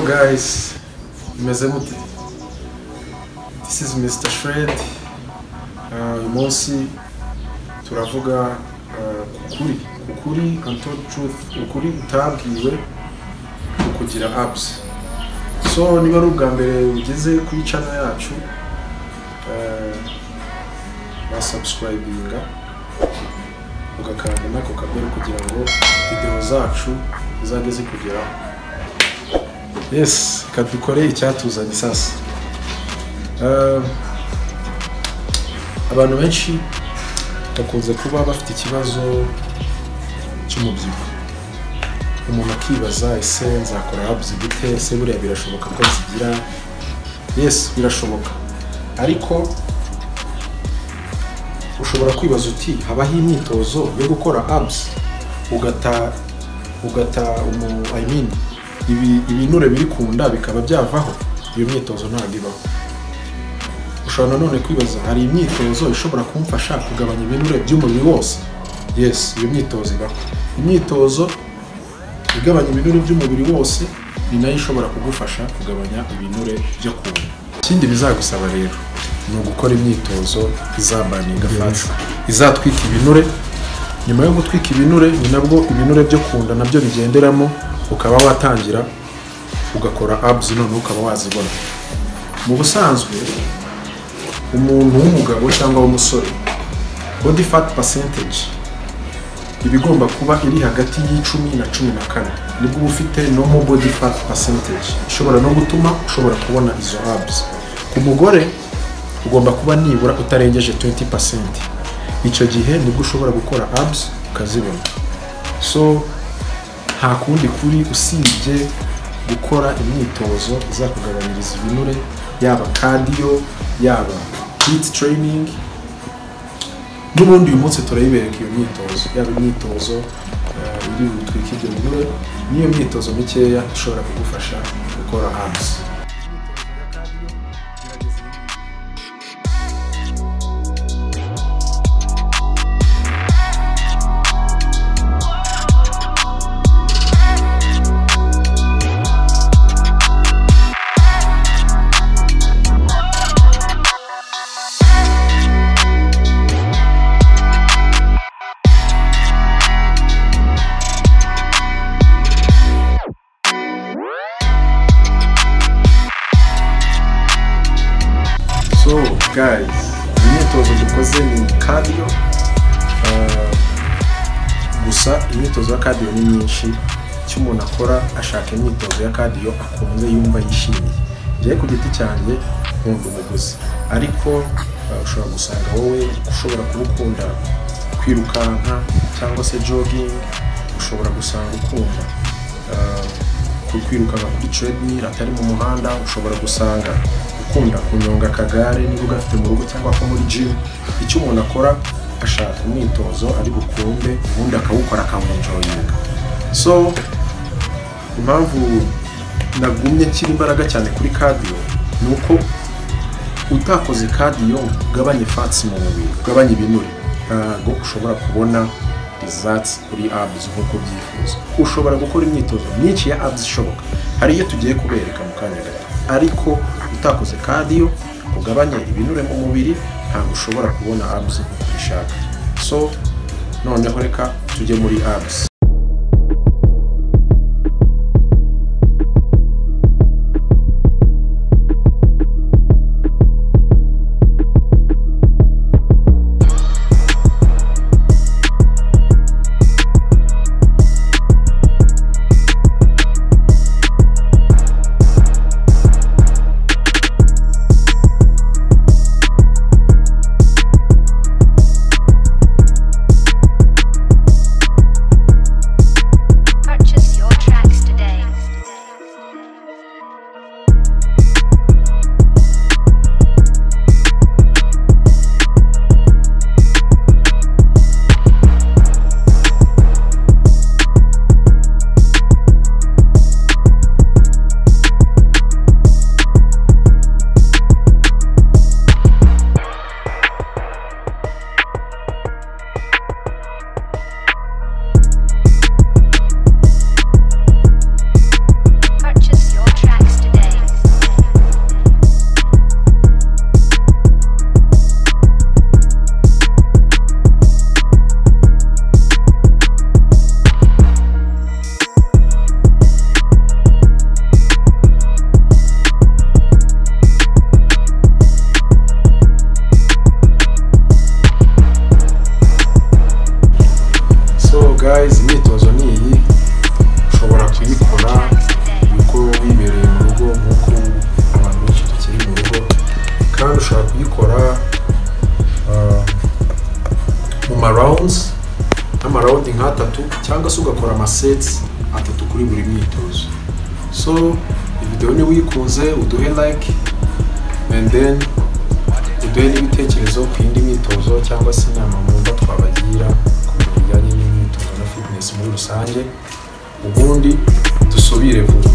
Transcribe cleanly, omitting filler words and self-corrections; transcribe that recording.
guys, mute. This is Mr. Shred. Uyu munsi turavuga ukuri untold truth, ukuri utabwiwe kugira abs. So niba ari ubwa mbere ugeze kuri channel yacu, subscribinga ugakanda nako kabere kugira ngo video zacu zizajye zikugeraho. Yes, kadukore icyatuzanye sasa. Abantu benshi bakunze kuba bafite ikibazo cy'umubyibuho. Umuntu akibaza ese nzakora abs gute, ese buriya birashoboka ko zigira? Yes, birashoboka. Ariko ushobora kwibaza uti habaho imyitozo yo gukora abs ugata ibinure biri kunda bikaba byavaho? Iyo myitozo ntabwo ibaho. Ushobora none kwibaza hari imyitozo ishobora kumfasha kugabanya ibinure by'umubiri wose? Yes, iyo myitozo ibaho. Imyitozo igabanya ibinure by'umubiri wose ni nayo ishobora kugufasha kugabanya ibinure byo kunda. Ikindi bizagusaba rero ni ugukora imyitozo izabaninga fats, izatwika ibinure. Nyuma yo gutwika ibinure ni nabwo ibinure byo kunda nabyo bigenderamo, ukaba watangira ugakora abs none ukaba wazibona. Mu busanzwe umuntu w'umugabo cyangwa w'umusore, body fat percentage ibigomba kuba iri hagati y'10 na 14, nibwo ufite normal body fat percentage ishobora no gutuma ushobora kubona izo abs. Ku mugore ugomba kuba nibura utarengeje 20%. Icyo gihe nibwo ushobora gukora abs ukazibona. So nta kundi kuri usibye gukora imyitozo izakugabanyiriza ibinure, yaba cardio, yaba HIIT training. N'ubundi uyu munsi turayibereka iyo myitozo, yaba imyitozo iri butwike ibyo binure, niyo myitozo mikeya ishobora kugufasha gukora abs. So guys, imyitozo dukoze ni cardio. Gusa imyitozo ya cardio ni myinshi. Icyo umuntu akora ashaka imyitozo ya cardio akunze yumva yishimiye. Ngiye ku giti cyanjye nkunda umugozi, ariko ushobora gusanga wowe ushobora kubukunda kwirukanka cyangwa se jogging. Ushobora gusanga ukunda kwirukanka kuri treadmill atari mu muhanda. Ushobora gusanga ukunda kunyonga akagare niba ugafite mu rugo cyangwa ko muri gym. Icyo umuntu akora ashaka umwitozo ari bukunde, ubundi akawukora akamwenjoyinga. So impamvu nagumye kiri imbaraga cyane kuri cardio ni uko utakoze cardio ugabanye fats mu mubiri, ugabanye ibinure, ntabwo ushobora kubona results kuri abs nk'uko byifuza. Ushobora gukora imyitozo myinshi ya abs ishoboka, hari iyo tugiye kubereka mu kanya gato, ariko utakoze cardio ugabanye ibinure mu mubiri ntabwo ushobora kubona abs nk'uko ubishaka. So noneho reka tujye muri abs. ushobora kuyikora mu rounds n'amarawundi nk'atatu cyangwa se ugakora amasets atatu kuri buri myitozo. So video ni wikunze uduhe like and then uduhe n'ibitekerezo ku yindi myitozo cyangwa se inama mwumva twabagira ku bijyanye n'imyitozo na fitness muri rusange, ubundi dusubire vuba.